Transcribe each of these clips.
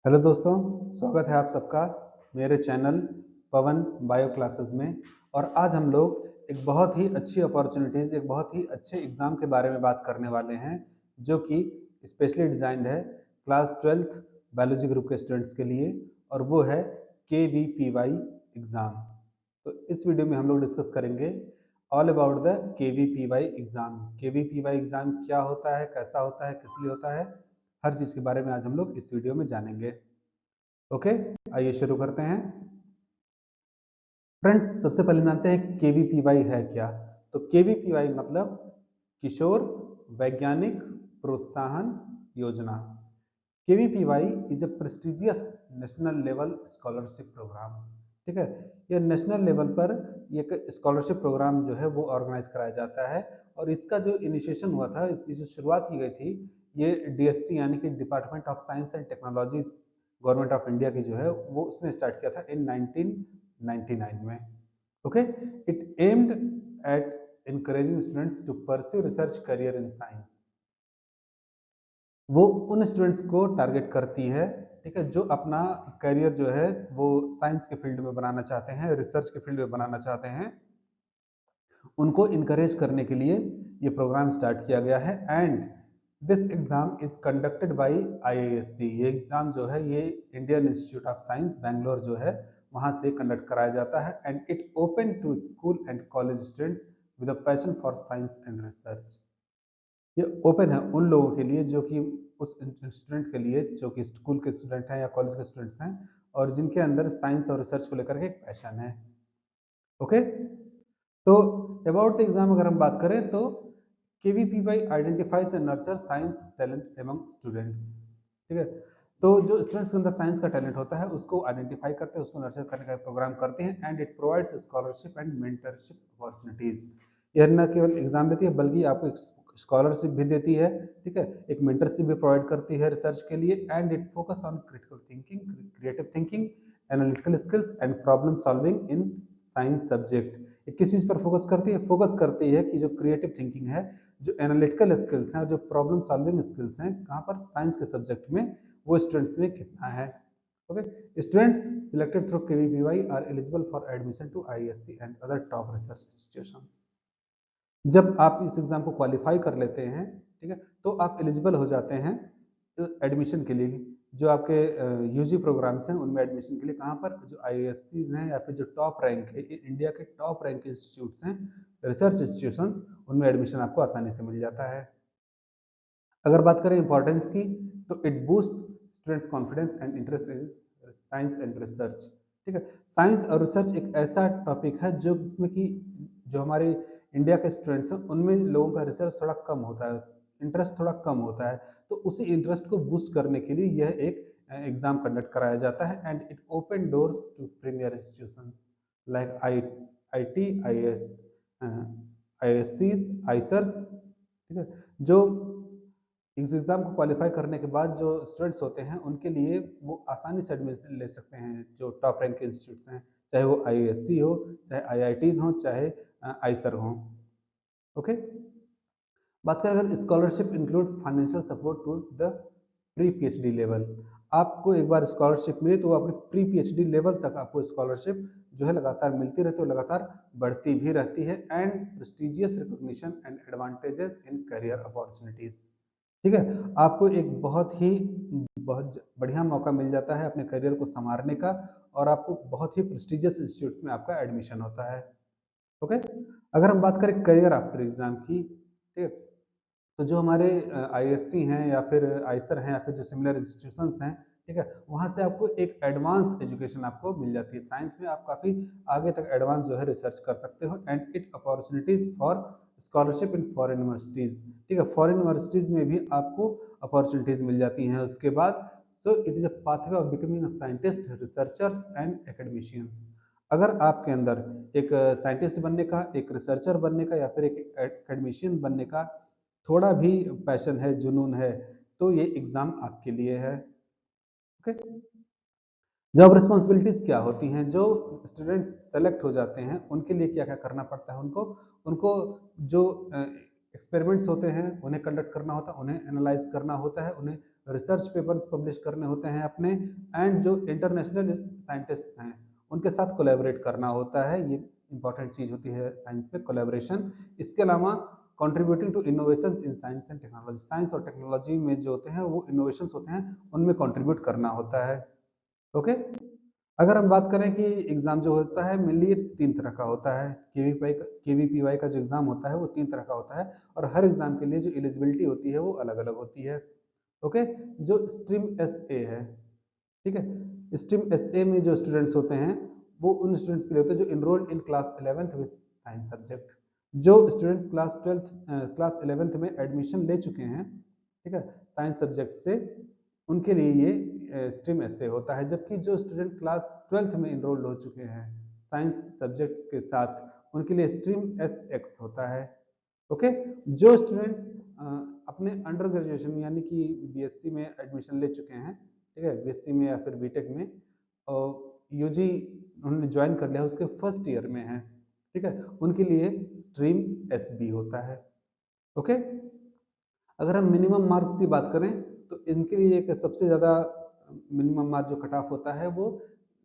Hello दोस्तों, स्वागत है आप सबका मेरे चैनल पवन बायो क्लासेस में। और आज हम लोग एक बहुत ही अच्छी अपॉर्चुनिटीज़, एक बहुत ही अच्छे एग्ज़ाम के बारे में बात करने वाले हैं, जो कि स्पेशली डिज़ाइंड है क्लास 12th बायोलॉजी ग्रुप के स्टूडेंट्स के लिए, और वो है KVPY एग्ज़ाम। तो इस वीडियो में हम लोग डिस्कस करेंगे all about the KVPY exam. KVPY exam क्या होता है, कैसा होता है, किस लिए होता है, हर चीज़ के बारे में आज हम लोग इस वीडियो में जानेंगे। ओके, आइए शुरू करते हैं। फ्रेंड्स, सबसे पहले जानते हैं KVPY है क्या। तो KVPY मतलब किशोर वैज्ञानिक प्रोत्साहन योजना। KVPY is a prestigious national level scholarship program. ठीक है, यह नेशनल लेवल पर एक स्कॉलरशिप प्रोग्राम जो है वो ऑर्गेनाइज कराया जाता है। और इसका जो इनिशिएशन हुआ था, इसकी जो शुरुआत की गई थी, ये DST यानी कि department of science and technology, government of India की जो है वो उसने स्टार्ट किया था इन 1999 में। Okay, it aimed at encouraging students to pursue research career in science। वो उन स्टूडेंट्स को टारगेट करती है, ठीक है, जो अपना करियर जो है वो साइंस के फील्ड में बनाना चाहते हैं, रिसर्च के फील्ड में बनाना चाहते हैं, उनको इनकरेज करने के लिए ये प्रोग्राम स्टार्ट किया गया है। And this exam is conducted by IISc। ये एग्जाम जो है ये Indian Institute of Science Bangalore जो है वहां से कंडक्ट कराया जाता है। And it open to school and college students with a passion for science and research. ये ओपन है उन लोगों के लिए जो कि उस स्टूडेंट के लिए जो कि स्कूल के स्टूडेंट हैं या कॉलेज के स्टूडेंट्स हैं, और जिनके अंदर साइंस और रिसर्च को लेकर के एक पैशन है। ओके, तो अबाउट द एग्जाम अगर हम बात करें तो KVPY identifies and nurture science talent among students. ठीक है, तो जो स्टूडेंट्स के अंदर साइंस का टैलेंट होता है उसको आइडेंटिफाई करते हैं, उसको नर्चर करने का प्रोग्राम करते हैं। And it provides scholarship and mentorship opportunities. यह न केवल एग्जाम देती है बल्कि आपको एक स्कॉलरशिप भी देती है, ठीक है, एक मेंटरशिप भी प्रोवाइड करती है रिसर्च के लिए। And it focus on critical thinking, creative thinking, analytical skills and problem solving in science subject. किस चीज पर फोकस करती है? फोकस करती है कि जो क्रिएटिव थिंकिंग है, जो एनालिटिकल स्किल्स हैं और जो प्रॉब्लम सॉल्विंग स्किल्स हैं, कहाँ पर? साइंस के सब्जेक्ट में वो स्टूडेंट्स में कितना है। Okay, students selected through KVPY are eligible for admission to IISc and other top research institutions. जब आप इस एग्जाम को क्वालिफाई कर लेते हैं, ठीक है, तो आप एलिजिबल हो जाते हैं एडमिशन के लिए। जो आपके यूजी प्रोग्राम्स हैं उनमें एडमिशन के लिए, कहाँ पर? जो IISc हैं या फिर जो टॉप रैंक है, इंडिया के टॉप रैंक इंस्टीट्यूट्स हैं, रिसर्च इंस्टीट्यूशंस, उनमें एडमिशन आपको आसानी से मिल जाता है। अगर बात करें इंपॉर्टेंस की, तो it boost students confidence and interest in science and research. ठीक है, साइंस और रिसर्च एक ऐसा टॉपिक है जो जिसमें कि जो हमारे इंडिया के स्टूडेंट्स हैं उनमें लोगों का रिसर्च थोड़ा कम होता है, इंटरेस्ट थोड़ा कम होता है। तो उसी इंटरेस्ट को बूस्ट करने के लिए यह एक एग्जाम कंडक्ट कराया जाता है। And it open doors to premier institutions like IT, IAS, ISCs, IISERs. ठीक है, जो इस एग्जाम को क्वालिफाई करने के बाद जो स्टूडेंट्स होते हैं उनके लिए वो आसानी से एडमिशन ले सकते हैं जो टॉप रैंक के इंस्टीट्यूट्स हैं, चाहे वो IISc हो, चाहे IITs हो, चाहे आइसर हो। ओके, बात करें अगर scholarship include financial support to the pre PhD level. आपको एक बार स्कॉलरशिप मिले तो अपने प्री PhD लेवल तक आपको स्कॉलरशिप जो है लगातार मिलती रहती है और लगातार बढ़ती भी रहती है। And prestigious recognition and advantages in career opportunities. ठीक है, आपको एक बहुत बढ़िया मौका मिल जाता है अपने करियर को संवारने का, और आपको बहुत ही प्रेस्टिजियस इंस्टीट्यूट में आपका एडमिशन होता है। ओके, अगर हम बात करें करियर आफ्टर एग्जाम की, ठीक है, तो जो हमारे ISC हैं या फिर आइसर हैं या फिर जो सिमिलर इंस्टीट्यूशंस हैं, ठीक है, वहाँ से आपको एक एडवांस एजुकेशन आपको मिल जाती है। साइंस में आप काफ़ी आगे तक एडवांस जो है रिसर्च कर सकते हो। And it opportunities for scholarship in foreign universities. ठीक है, फॉरेन यूनिवर्सिटीज में भी आपको अपॉर्चुनिटीज मिल जाती हैं उसके बाद। So it is a pathway of becoming a scientist, researchers and academicians. अगर आपके अंदर एक साइंटिस्ट बनने का, एक रिसर्चर बनने का या फिर एक एकेडमिशियन बनने का थोड़ा भी पैशन है, जुनून है, तो ये एग्जाम आपके लिए है। ओके, जॉब रिस्पॉन्सिबिलिटीज क्या होती हैं? जो स्टूडेंट्स सेलेक्ट हो जाते हैं उनके लिए क्या क्या करना पड़ता है? उनको उनको जो एक्सपेरिमेंट्स होते हैं उन्हें कंडक्ट करना होता है, उन्हें एनालाइज करना होता है, उन्हें रिसर्च पेपर्स पब्लिश करने होते हैं अपने, एंड जो इंटरनेशनल साइंटिस्ट हैं उनके साथ कोलैबोरेट करना होता है। ये इंपॉर्टेंट चीज होती है साइंस में, कोलैबोरेशन। इसके अलावा contributing to innovations in science and technology, science और टेक्नोलॉजी में जो होते हैं वो इनोवेशंस होते हैं, उनमें कंट्रीब्यूट करना होता है। ओके। अगर हम बात करें कि एग्जाम जो होता है मेनली 3 तरह का होता है, केवीपीवाई का जो एग्जाम होता है वो 3 तरह का होता है, और हर एग्जाम के लिए जो एलिजिबिलिटी होती है वो अलग अलग होती है। ओके। जो स्ट्रीम एस ए है, ठीक है, स्ट्रीम एस ए में जो स्टूडेंट्स होते हैं वो उन स्टूडेंट्स के लिए होते हैं जो enrolled in class 11th with science subject. जो स्टूडेंट्स क्लास 11th में एडमिशन ले चुके हैं, ठीक है, साइंस सब्जेक्ट से, उनके लिए ये स्ट्रीम एस ए होता है। जबकि जो स्टूडेंट क्लास 12th में इनरोल्ड हो चुके हैं साइंस सब्जेक्ट्स के साथ, उनके लिए स्ट्रीम एस एक्स होता है। ओके। जो स्टूडेंट्स अपने अंडर ग्रेजुएशन यानी कि बीएससी में एडमिशन ले चुके हैं, ठीक है, बीएससी में या फिर बीटेक में, और यूजी उन्होंने ज्वाइन कर लिया उसके फर्स्ट ईयर में है, ठीक है, उनके लिए स्ट्रीम एसबी होता है। ओके। अगर हम मिनिमम मार्क्स की बात करें तो इनके लिए एक सबसे ज़्यादा मिनिमम मार्क जो कट ऑफ होता है वो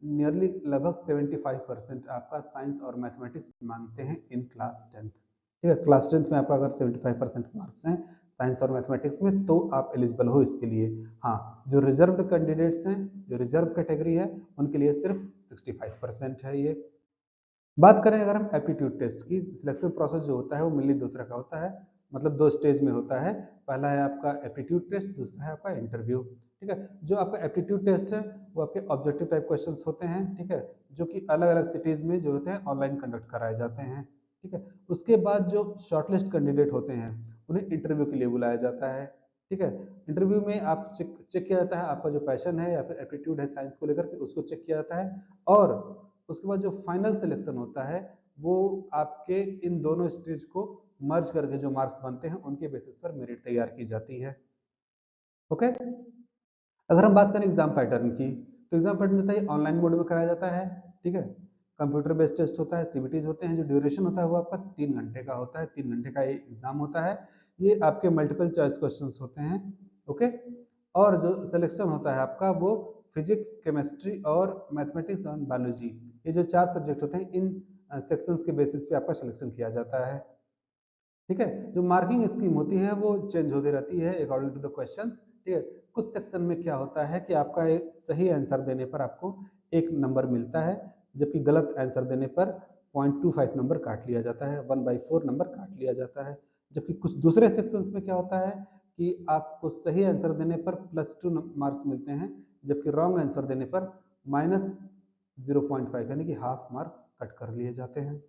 नियरली लगभग 75% आपका साइंस और मैथमेटिक्स मांगते हैं इन क्लास 10th। ठीक है, क्लास 10th में आपका अगर 75% मार्क्स हैं साइंस और मैथमेटिक्स में तो आप एलिजिबल हो इसके लिए। हाँ, जो रिजर्व कैंडिडेट्स हैं, जो रिजर्व कैटेगरी है, उनके लिए सिर्फ 65% है ये। बात करें अगर हम एप्टीट्यूड टेस्ट की, सिलेक्शन प्रोसेस जो होता है वो मेनली 2 तरह का होता है, मतलब 2 स्टेज में होता है। पहला है आपका एप्टीट्यूड टेस्ट, दूसरा है आपका इंटरव्यू। ठीक है, जो आपका एप्टीट्यूड टेस्ट है वो आपके ऑब्जेक्टिव टाइप क्वेश्चंस होते हैं, ठीक है, जो कि अलग अलग सिटीज में जो होते हैं ऑनलाइन कंडक्ट कराए जाते हैं। ठीक है, उसके बाद जो शॉर्टलिस्ट कैंडिडेट होते हैं उन्हें इंटरव्यू के लिए बुलाया जाता है। ठीक है, इंटरव्यू में आप चेक किया जाता है आपका जो पैशन है या फिर एप्टीट्यूड है साइंस को लेकर के, उसको चेक किया जाता है, और उसके बाद जो फाइनल सिलेक्शन होता है वो आपके इन दोनों स्टेज को मर्ज करके जो मार्क्स बनते हैं उनके बेसिस पर मेरिट तैयार की जाती है। ओके। अगर हम बात करें एग्जाम पैटर्न की, तो एग्जाम पैटर्न होता है ऑनलाइन मोड में कराया जाता है। ठीक है, कंप्यूटर बेस्ड टेस्ट होता है, सीबीटीज होते हैं, जो ड्यूरेशन होता है वो आपका 3 घंटे का होता है, 3 घंटे का ये एग्जाम होता है। ये आपके मल्टीपल चॉइस क्वेश्चन होते हैं। ओके। और जो सिलेक्शन होता है आपका वो फिजिक्स, केमिस्ट्री और मैथमेटिक्स और बायोलॉजी, ये जो 4 सब्जेक्ट होते हैं, इन सेक्शंस के बेसिस पे आपका सिलेक्शन किया जाता है। ठीक है, जो मार्किंग स्कीम होती है वो चेंज होती रहती है अकॉर्डिंग टू द क्वेश्चंस। ठीक है, कुछ सेक्शन में क्या होता है कि आपका एक सही आंसर देने पर आपको 1 नंबर मिलता है, जबकि गलत आंसर देने पर 0.25 नंबर काट लिया जाता है, 1/4 नंबर काट लिया जाता है। जबकि कुछ दूसरे सेक्शंस में क्या होता है कि आपको सही आंसर देने पर +2 मार्क्स मिलते हैं, जबकि रॉन्ग आंसर देने पर -0.5 यानी कि हाफ मार्क्स कट कर लिए जाते हैं।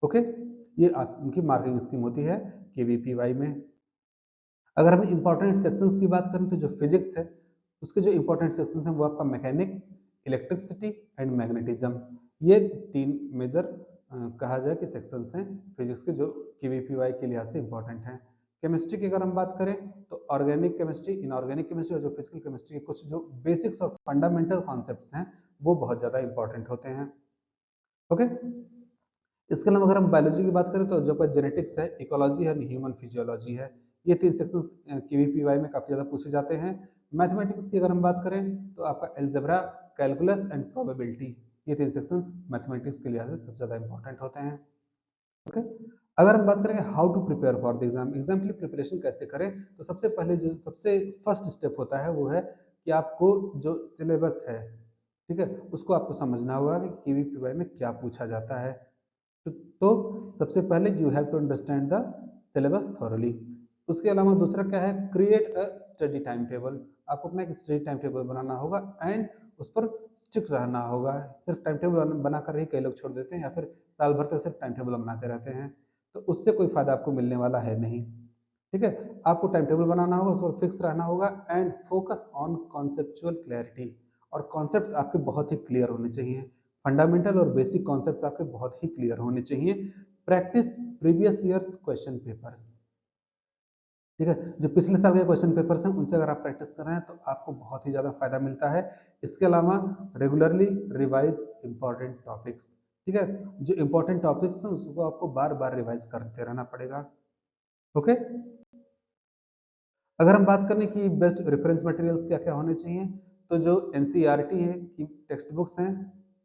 ओके, ये उनकी मार्किंग स्कीम होती है केवीपीवाई में। अगर हम इंपॉर्टेंट सेक्शंस की बात करें तो जो फिजिक्स है उसके जो इंपॉर्टेंट सेक्शंस हैं वो आपका मैकेनिक्स, इलेक्ट्रिसिटी एंड मैग्नेटिज्म, ये 3 मेजर कहा जाए कि सेक्शंस हैं फिजिक्स के जो केवीपीवाई के लिहाज से इंपॉर्टेंट हैं। केमिस्ट्री की अगर हम बात करें तो ऑर्गेनिक केमिस्ट्री, इनऑर्गेनिक केमिस्ट्री और जो फिजिकल केमिस्ट्री के कुछ जो बेसिक्स और फंडामेंटल कॉन्सेप्ट्स हैं वो बहुत ज़्यादा इंपॉर्टेंट होते हैं। ओके। इसके अलावा अगर हम बायोलॉजी की बात करें तो जो आपका जेनेटिक्स है, इकोलॉजी है, ह्यूमन फिजियोलॉजी है, ये 3 सेक्शंस केवीपीवाई में काफी ज्यादा पूछे जाते हैं। मैथमेटिक्स की अगर हम बात करें तो आपका एल्जेब्रा, कैलकुलस एंड प्रोबेबिलिटी, ये 3 सेक्शंस मैथमेटिक्स के लिहाज से सबसे ज्यादा इंपॉर्टेंट होते हैं। ओके। अगर हम बात करें how to prepare for the exam, exam के लिए प्रिपरेशन कैसे करें, तो सबसे पहले जो सबसे फर्स्ट स्टेप होता है वो है कि आपको जो सिलेबस है, ठीक है, उसको आपको समझना होगा कि केवीपीवाई में क्या पूछा जाता है। तो सबसे पहले you have to understand the syllabus thoroughly. उसके अलावा दूसरा क्या है, create a study time table, आपको अपना एक स्टडी टाइम टेबल बनाना होगा एंड उस पर स्टिक रहना होगा। सिर्फ टाइम टेबल बनाकर ही कई लोग छोड़ देते हैं या फिर साल भर तक सिर्फ टाइम टेबल बनाते रहते हैं, तो उससे कोई फायदा आपको मिलने वाला है नहीं। ठीक है, आपको टाइम टेबल बनाना होगा, उस पर फिक्स रहना होगा and focus on conceptual clarity, और कॉन्सेप्ट्स आपके बहुत ही क्लियर होने चाहिए, फंडामेंटल और बेसिक कॉन्सेप्ट्स आपके बहुत ही क्लियर होने चाहिए। Practice previous years question papers, ठीक है, जो पिछले साल के क्वेश्चन पेपर्स हैं उनसे अगर आप प्रैक्टिस कर रहे हैं तो आपको बहुत ही ज्यादा फायदा मिलता है। इसके अलावा रेगुलरली रिवाइज इंपॉर्टेंट टॉपिक्स, ठीक है, जो इंपॉर्टेंट टॉपिक्स हैं उसको आपको बार बार रिवाइज करते रहना पड़ेगा। ओके। अगर हम बात करें कि बेस्ट रेफरेंस मटेरियल्स क्या क्या होने चाहिए, तो जो एनसीईआरटी है की टेक्स्ट बुक्स हैं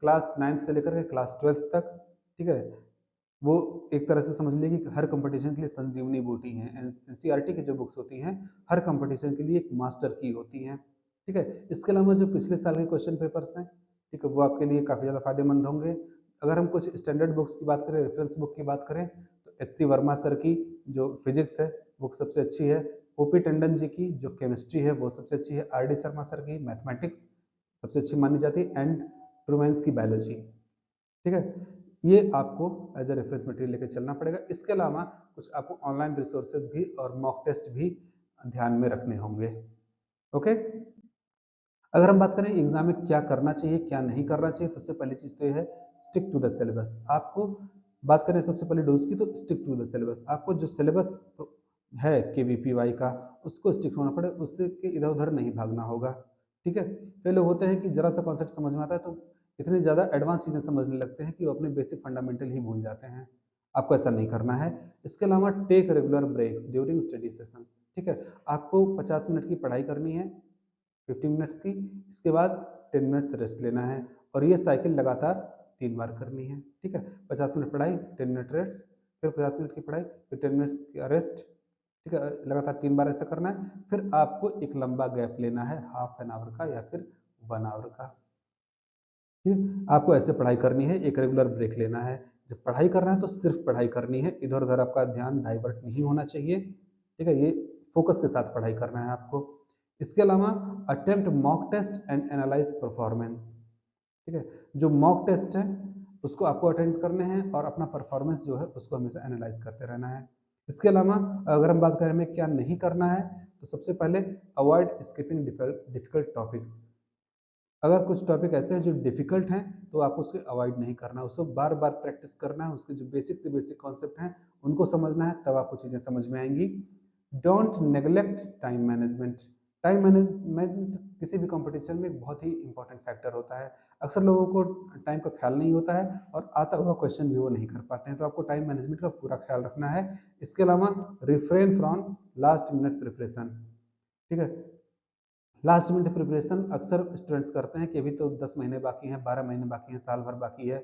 क्लास 9th से लेकर के क्लास 12th तक, ठीक है, वो एक तरह से समझ लीजिए कि हर कंपटीशन के लिए संजीवनी बूटी है। एनसीईआरटी की जो बुक्स होती हैं हर कंपटीशन के लिए एक मास्टर की होती हैं, ठीक है। इसके अलावा जो पिछले साल के क्वेश्चन पेपर्स हैं, ठीक है, वो आपके लिए काफ़ी ज़्यादा फायदेमंद होंगे। अगर हम कुछ स्टैंडर्ड बुक्स की बात करें, रेफरेंस बुक की बात करें, तो एच सी वर्मा सर की जो फिजिक्स है वो सबसे अच्छी है। ओपी टंडन जी की जो केमिस्ट्री है वो सबसे अच्छी है। आर डी शर्मा सर की मैथमेटिक्स सबसे अच्छी मानी जाती है, एंड ट्रूमेंस की बायोलॉजी, ठीक है। ये आपको एज ए रेफरेंस मटेरियल लेके चलना पड़ेगा। इसके अलावा कुछ आपको ऑनलाइन रिसोर्सेज भी और मॉक टेस्ट भी ध्यान में रखने होंगे। ओके, अगर हम बात करें एग्जाम में क्या करना चाहिए क्या नहीं करना चाहिए, सबसे पहली चीज तो ये है स्टिक टू द सिलेबस। आपको बात करें सबसे पहले डोज की, तो स्टिक टू द सिलेबस। आपको जो सिलेबस है केवीपीवाई का उसको स्टिक होना पड़े, उससे इधर उधर नहीं भागना होगा, ठीक है। कई लोग होते हैं कि जरा सा कॉन्सेप्ट समझ में आता है तो इतनी ज़्यादा एडवांस चीज़ें समझने लगते हैं कि वो अपने बेसिक फंडामेंटल ही भूल जाते हैं। आपको ऐसा नहीं करना है। इसके अलावा take regular breaks during study sessions, ठीक है। आपको 50 मिनट की पढ़ाई करनी है, 15 मिनट्स की, इसके बाद 10 मिनट्स रेस्ट लेना है, और ये साइकिल लगातार 3 बार करनी है, ठीक है। 50 मिनट पढ़ाई, 10 मिनट रेस्ट, फिर 50 मिनट की पढ़ाई, फिर 10 मिनट्स का रेस्ट, ठीक है। लगातार 3 बार ऐसा करना है। फिर आपको एक लंबा गैप लेना है, हाफ एन आवर का या फिर 1 आवर का, ठीक है। आपको ऐसे पढ़ाई करनी है, एक रेगुलर ब्रेक लेना है। जब पढ़ाई कर रहे हैं तो सिर्फ पढ़ाई करनी है, इधर उधर आपका ध्यान डाइवर्ट नहीं होना चाहिए, ठीक है। ये फोकस के साथ पढ़ाई करना है आपको। इसके अलावा attempt mock test and analyse performance, ठीक है। जो मॉक टेस्ट है उसको आपको अटेंड करने हैं और अपना परफॉर्मेंस जो है उसको हमेशा एनालाइज करते रहना है। इसके अलावा अगर हम बात करें हमें क्या नहीं करना है, तो सबसे पहले अवॉइड स्किपिंग डिफिकल्ट टॉपिक्स। अगर कुछ टॉपिक ऐसे हैं जो डिफिकल्ट हैं तो आपको उसको अवॉइड नहीं करना, उसको बार बार प्रैक्टिस करना है, उसके जो बेसिक से बेसिक कॉन्सेप्ट हैं उनको समझना है, तब आपको चीज़ें समझ में आएंगी। Don't neglect time management. Time management किसी भी कंपटीशन में एक बहुत ही इंपॉर्टेंट फैक्टर होता है। अक्सर लोगों को टाइम का ख्याल नहीं होता है और आता हुआ क्वेश्चन भी वो नहीं कर पाते हैं, तो आपको टाइम मैनेजमेंट का पूरा ख्याल रखना है। इसके अलावा refrain from last minute preparation, ठीक है। लास्ट मिनट प्रिपरेशन अक्सर स्टूडेंट्स करते हैं कि अभी तो 10 महीने बाकी हैं, 12 महीने बाकी हैं, साल भर बाकी है,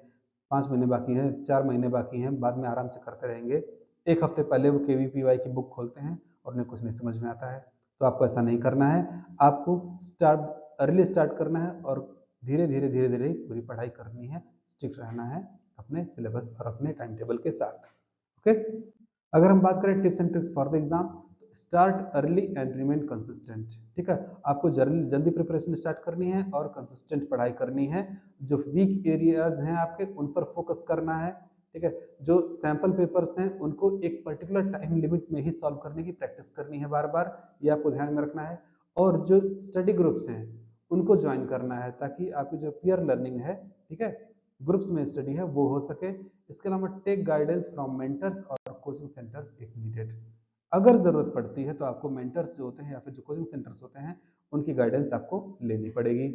5 महीने बाकी हैं, 4 महीने बाकी हैं, बाद में आराम से करते रहेंगे। एक हफ्ते पहले वो केवीपीवाई की बुक खोलते हैं और उन्हें कुछ नहीं समझ में आता है। तो आपको ऐसा नहीं करना है। आपको स्टार्ट अर्ली स्टार्ट करना है और धीरे धीरे धीरे धीरे पूरी पढ़ाई करनी है, स्टिक रहना है अपने सिलेबस और अपने टाइम टेबल के साथ। ओके, अगर हम बात करें tips and tricks for the exam, start early and remain consistent, ठीक है। आपको जल्दी जल्दी प्रिपरेशन स्टार्ट करनी है और कंसिस्टेंट पढ़ाई करनी है। जो वीक एरियाज हैं आपके उन पर फोकस करना है, ठीक है। जो सैंपल पेपर्स हैं उनको एक पर्टिकुलर टाइम लिमिट में ही सॉल्व करने की प्रैक्टिस करनी है बार बार, ये आपको ध्यान में रखना है। और जो स्टडी ग्रुप्स हैं उनको ज्वाइन करना है ताकि आपकी जो पीयर लर्निंग है, ठीक है, ग्रुप्स में स्टडी है वो हो सके। इसके अलावा टेक गाइडेंस फ्रॉम मेंटर्स और कोचिंग सेंटर्स इफ नीडेड। अगर जरूरत पड़ती है तो आपको मेंटर्स जो होते हैं या फिर जो कोचिंग सेंटर्स होते हैं उनकी गाइडेंस आपको लेनी पड़ेगी,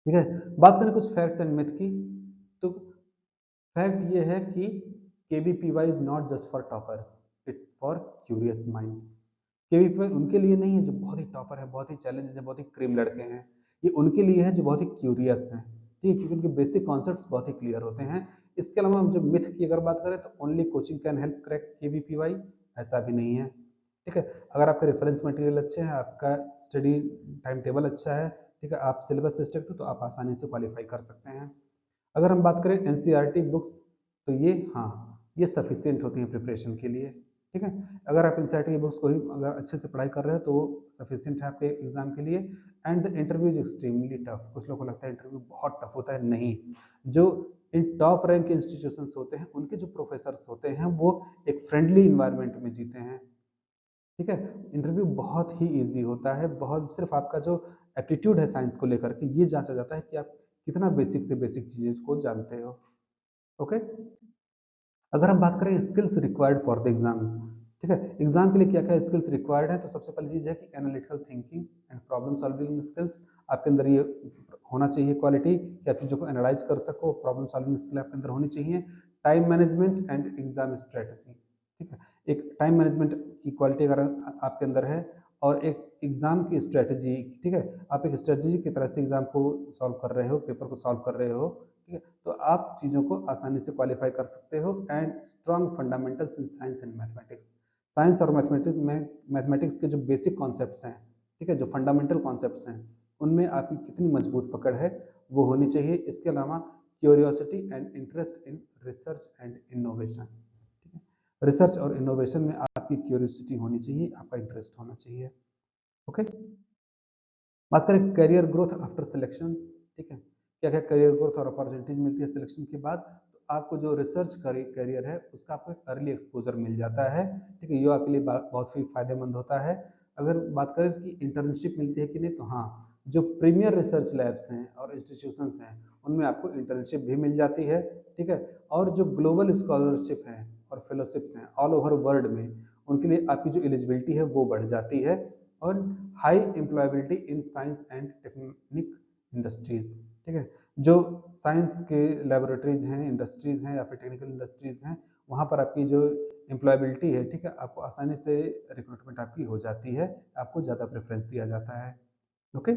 ठीक है। बात करें कुछ फैक्ट्स एंड मिथ की, तो फैक्ट ये है कि KVPY is not just for toppers, it's for curious minds. KVPY उनके लिए नहीं है जो बहुत ही टॉपर है, बहुत ही चैलेंजेस है, बहुत ही क्रीम लड़के हैं। ये उनके लिए है जो बहुत ही क्यूरियस हैं, ठीक है, क्योंकि उनके बेसिक कॉन्सेप्ट्स बहुत ही क्लियर होते हैं। इसके अलावा हम जो मिथ की अगर बात करें तो only coaching can help crack KVPY, ऐसा भी नहीं है, ठीक है। अगर आपके रेफरेंस मटेरियल अच्छे हैं, आपका स्टडी टाइम टेबल अच्छा है, ठीक है, आप सिलेबस से स्ट्रिक्ट हो तो आप आसानी से क्वालिफाई कर सकते हैं। अगर हम बात करें एनसीईआरटी बुक्स, तो ये हाँ ये सफिशियंट होती हैं प्रिपरेशन के लिए, ठीक है। अगर आप एनसीईआरटी की बुक्स को ही अगर अच्छे से पढ़ाई कर रहे हो तो वो सफिशियंट है आपके एग्जाम के लिए। And the interview is extremely tough. कुछ लोगों को लगता है इंटरव्यू बहुत टफ होता है, नहीं। जो इन टॉप रैंक के इंस्टीट्यूशंस होते हैं उनके जो प्रोफेसर्स होते हैं वो एक फ्रेंडली इन्वायरमेंट में जीते हैं, ठीक है। इंटरव्यू बहुत ही इजी होता है, बहुत सिर्फ आपका जो एप्टीट्यूड है साइंस को लेकर के ये जांचा जाता है कि आप कितना बेसिक से बेसिक चीजें को जानते हो। ओके, अगर हम बात करें skills required for the exam, ठीक है, एग्जाम के लिए क्या क्या स्किल्स रिक्वायर्ड है, तो सबसे पहली चीज है कि analytical thinking and problem solving skills आपके अंदर ये होना चाहिए क्वालिटी कि आप चीजों को एनालाइज कर सको, प्रॉब्लम सॉल्विंग स्किल आपके अंदर होनी चाहिए। Time management and exam strategy, ठीक है, एक टाइम मैनेजमेंट की क्वालिटी अगर आपके अंदर है और एक एग्जाम की स्ट्रेटजी, ठीक है, आप एक स्ट्रेटजी की तरह से एग्जाम को सॉल्व कर रहे हो, पेपर को सॉल्व कर रहे हो, ठीक है, तो आप चीज़ों को आसानी से क्वालिफाई कर सकते हो। And strong fundamentals in science and mathematics, science और मैथमेटिक्स के जो बेसिक कॉन्सेप्ट्स हैं, ठीक है, जो फंडामेंटल कॉन्सेप्ट्स हैं, उनमें आपकी कितनी मजबूत पकड़ है वो होनी चाहिए। इसके अलावा curiosity and interest in research and innovation, ठीक है, रिसर्च और इनोवेशन में आपकी क्यूरियोसिटी होनी चाहिए, आपका इंटरेस्ट होना चाहिए। ओके, बात करें करियर ग्रोथ आफ्टर सिलेक्शन, ठीक है, क्या क्या करियर ग्रोथ और अपॉर्चुनिटीज मिलती है सिलेक्शन के बाद। तो आपको जो रिसर्च करियर है उसका आपको एक अर्ली एक्सपोजर मिल जाता है, ठीक है, ये आपके लिए बहुत ही फायदेमंद होता है। अगर बात करें कि इंटर्नशिप मिलती है कि नहीं, तो हाँ, जो प्रीमियर रिसर्च लैब्स हैं और इंस्टीट्यूशंस हैं उनमें आपको इंटर्नशिप भी मिल जाती है, ठीक है, और जो ग्लोबल स्कॉलरशिप हैं और फेलोशिप्स हैं ऑल ओवर वर्ल्ड में, उनके लिए आपकी जो एलिजिबिलिटी है वो बढ़ जाती है। और high employability in science and technique industries, ठीक है, जो साइंस के लेबोरेटरीज हैं, इंडस्ट्रीज हैं या फिर टेक्निकल इंडस्ट्रीज हैं, वहाँ पर आपकी जो एम्प्लॉयबिलिटी है, ठीक है, आपको आसानी से रिक्रूटमेंट आपकी हो जाती है, आपको ज़्यादा प्रेफरेंस दिया जाता है। ओके,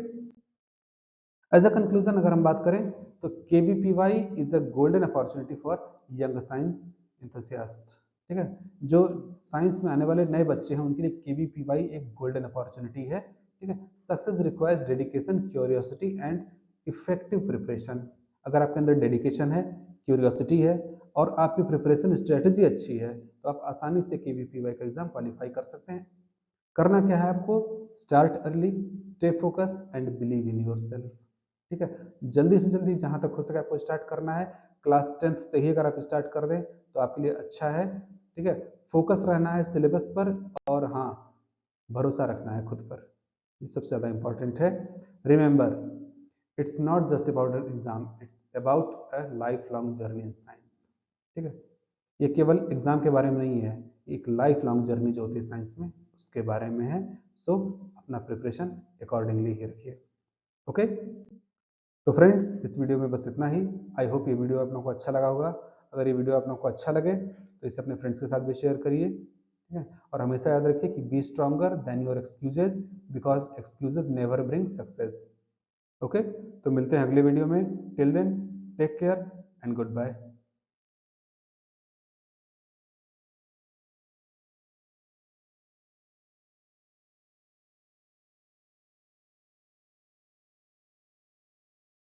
एज अ कंक्लूजन अगर हम बात करें तो KVPY is a golden opportunity for young science enthusiast, ठीक है, जो साइंस में आने वाले नए बच्चे हैं उनके लिए KVPY एक गोल्डन अपॉर्चुनिटी है, ठीक है। Success requires dedication, curiosity and effective preparation. अगर आपके अंदर डेडिकेशन है, क्यूरियोसिटी है और आपकी प्रिपरेशन स्ट्रेटेजी अच्छी है तो आप आसानी से KVPY का एग्जाम क्वालिफाई कर सकते हैं। करना क्या है आपको, start early, stay focus and believe in your self, ठीक है, जल्दी से जल्दी जहां तक हो सके आपको स्टार्ट करना है। क्लास 10th से ही अगर आप स्टार्ट कर दें तो आपके लिए अच्छा है, ठीक है, फोकस रहना है सिलेबस पर और हाँ, भरोसा रखना है खुद पर, ये सबसे ज़्यादा इंपॉर्टेंट है। Remember, it's not just about an exam, it's about a life long journey in science, ठीक है, ये केवल एग्जाम के बारे में नहीं है, एक लाइफ लॉन्ग जर्नी जो होती है साइंस में उसके बारे में है। सो अपना प्रिपरेशन अकॉर्डिंगली ही रखिए। ओके, तो फ्रेंड्स इस वीडियो में बस इतना ही। आई होप ये वीडियो आप लोगों को अच्छा लगा होगा। अगर ये वीडियो आप लोगों को अच्छा लगे तो इसे अपने फ्रेंड्स के साथ भी शेयर करिए, ठीक है, और हमेशा याद रखिए कि be stronger than your excuses because excuses never bring success. Okay, तो मिलते हैं अगले वीडियो में। Till then take care and good bye.